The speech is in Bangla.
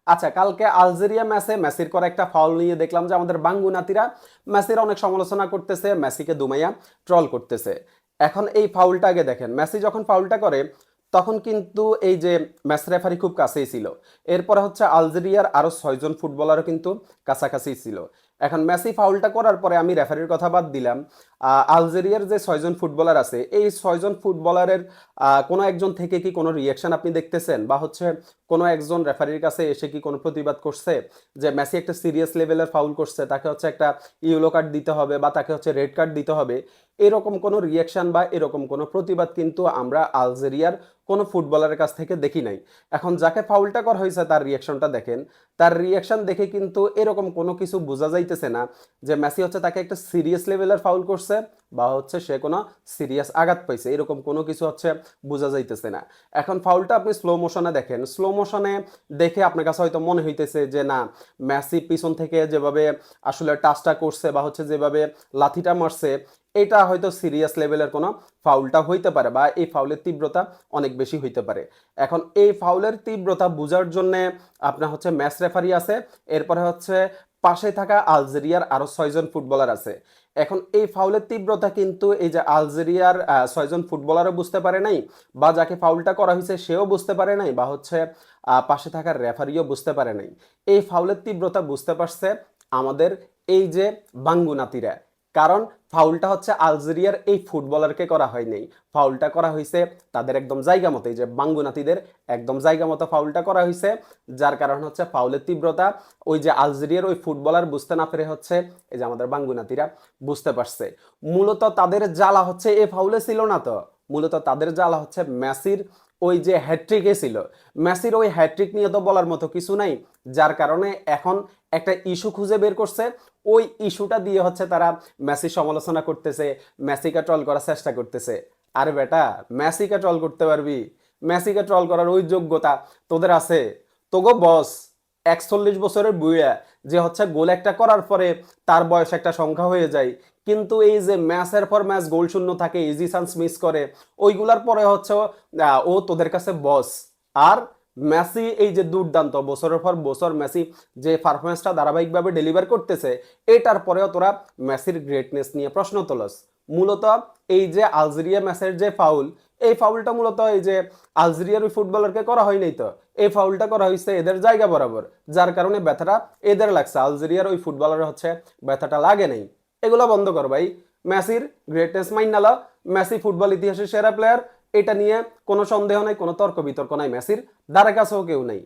আচ্ছা, কালকে আলজেরিয়া ম্যাচে মেসির করা একটা ফাউল নিয়ে দেখলাম যে আমাদের বাঙ্গু নাতিরা মেসির অনেক সমালোচনা করতেছে, মেসিকে দুমাইয়া ট্রল করতেছে। এখন এই ফাউলটা আগে দেখেন, মেসি যখন ফাউলটা করে তখন কিন্তু এই যে ম্যাচ রেফারি খুব কাছেই ছিল। এরপরে হচ্ছে আলজেরিয়ার আরো 6 জন ফুটবলারও কিন্তু কাছাকাছি ছিল। এখন মেসি ফাউলটা করার পরে আমি রেফারির কথা বাদ দিলাম, আলজেরিয়ার যে 6 জন ফুটবলার আছে এই 6 জন ফুটবলারের কোনো একজন থেকে কি কোনো রিয়াকশন আপনি দেখতেছেন, বা হচ্ছে কোনো একজন রেফারির কাছে এসে কি কোনো প্রতিবাদ করছে যে মেসি একটা সিরিয়াস লেভেলের ফাউল করছে, তাকে হচ্ছে একটা ইয়েলো কার্ড দিতে হবে বা তাকে হচ্ছে রেড কার্ড দিতে হবে? এরকম কোনো রিয়াকশন বা এরকম কোনো প্রতিবাদ কিন্তু আমরা আলজেরিয়ার কোনো ফুটবলারের কাছ থেকে দেখি নাই। এখন যাকে ফাউলটা করা হয়েছে তার রিয়াকশনটা দেখেন, তার রিয়াকশন দেখে কিন্তু এরকম কোনো কিছু বোঝা যাইতেছে না যে মেসি হচ্ছে তাকে একটা সিরিয়াস লেভেলের ফাউল করছে বা হচ্ছে সে কোনো সিরিয়াস আঘাত পাইছে, এরকম কোনো কিছু হচ্ছে বোঝা যাইতেছে না। এখন ফাউলটা আপনি স্লো মোশনে দেখেন, স্লো মোশনে দেখে আপনার কাছে হয়তো মনে হইতেছে যে না, মেসি পিছন থেকে যেভাবে আসলে টাচটা করছে বা হচ্ছে যেভাবে লাথিটা মারছে এটা হয়তো সিরিয়াস লেভেলের কোনো ফাউলটা হইতে পারে বা এই ফাউলের তীব্রতা অনেক বেশি হইতে পারে। এখন এই ফাউলের তীব্রতা বোঝার জন্য আপনার হচ্ছে ম্যাচ রেফারি আছে, এরপরে হচ্ছে পাশে থাকা আলজেরিয়ার আরো 6 জন ফুটবলার আছে। এখন এই ফাউলের তীব্রতা কিন্তু এই যে আলজেরিয়ার 6 জন ফুটবলারও বুঝতে পারে নাই, বা যাকে ফাউলটা করা হয়েছে সেও বুঝতে পারে নাই, বা হচ্ছে পাশে থাকা রেফারিও বুঝতে পারে নাই। এই ফাউলের তীব্রতা বুঝতে পারছে আমাদের এই যে বাঙ্গু নাতিরা। কারণ ফাউলটা হচ্ছে আলজেরিয়ার এই ফুটবলারকে করা হয়নি, ফাউলটা করা হয়েছে তাদের একদম জায়গা মতো, এই যে বাঙ্গুনাতিদের একদম জায়গা মতো ফাউলটা করা হয়েছে। যার কারণ হচ্ছে ফাউলের তীব্রতা ওই যে আলজেরিয়ার ওই ফুটবলার বুঝতে না পেরে হচ্ছে এই যে আমাদের বাঙ্গুনাতিরা বুঝতে পারছে। মূলত তাদের জ্বালা হচ্ছে এই ফাউলে ছিল না, তো মূলত তাদের জ্বালা হচ্ছে মেসির ওই যে হ্যাট্রিকে ছিল। মেসির ওই হ্যাট্রিক নিয়ে তো বলার মতো কিছু নাই, যার কারণে এখন একটা ইস্যু খুঁজে বের করছে। ওই ইস্যুটা দিয়ে হচ্ছে তারা মেসি সমালোচনা করতেছে, মেসিকে ট্রল করার চেষ্টা করতেছে। আরে বেটা, মেসিকে ট্রল করতে পারবি? মেসিকে ট্রল করার ওই যোগ্যতা তোদের আছে? তোগো বস 41 বছরের বুইয়া যে হচ্ছে গোল একটা করার পরে তার বয়স একটা সংখ্যা হয়ে যায়, কিন্তু এই যে ম্যাচের পর ম্যাচ গোল শূন্য থাকে, ইজি চান্স মিস করে, ওইগুলার পরে হচ্ছে ও তোদের কাছে বস। আর মেসি এই যে দুর্দান্ত বছরের পর বছর মেসি যে পারফরমেন্সটা ধারাবাহিকভাবে ডেলিভার করতেছে, এটার পরেও তোরা মেসির গ্রেটনেস নিয়ে প্রশ্ন তোলস। মূলত এই যে আলজেরিয়া ম্যাচের যে ফাউল, এই ফাউলটা মূলত এই যে আলজেরিয়ার ওই ফুটবলারকে করা হয়নি, তো এই ফাউলটা করা হয়েছে এদের জায়গা বরাবর, যার কারণে ব্যথাটা এদের লাগছে, আলজেরিয়ার ওই ফুটবলার হচ্ছে ব্যথাটা লাগে নাই। এগুলো বন্ধ কর ভাই। মেসির গ্রেটনেস মাইনালা, মেসি ফুটবল ইতিহাসের সেরা প্লেয়ার, এটা নিয়ে কোনো সন্দেহ নাই, কোনো তর্ক বিতর্ক নাই, মেসির ধারে কাছেও কেউ নাই।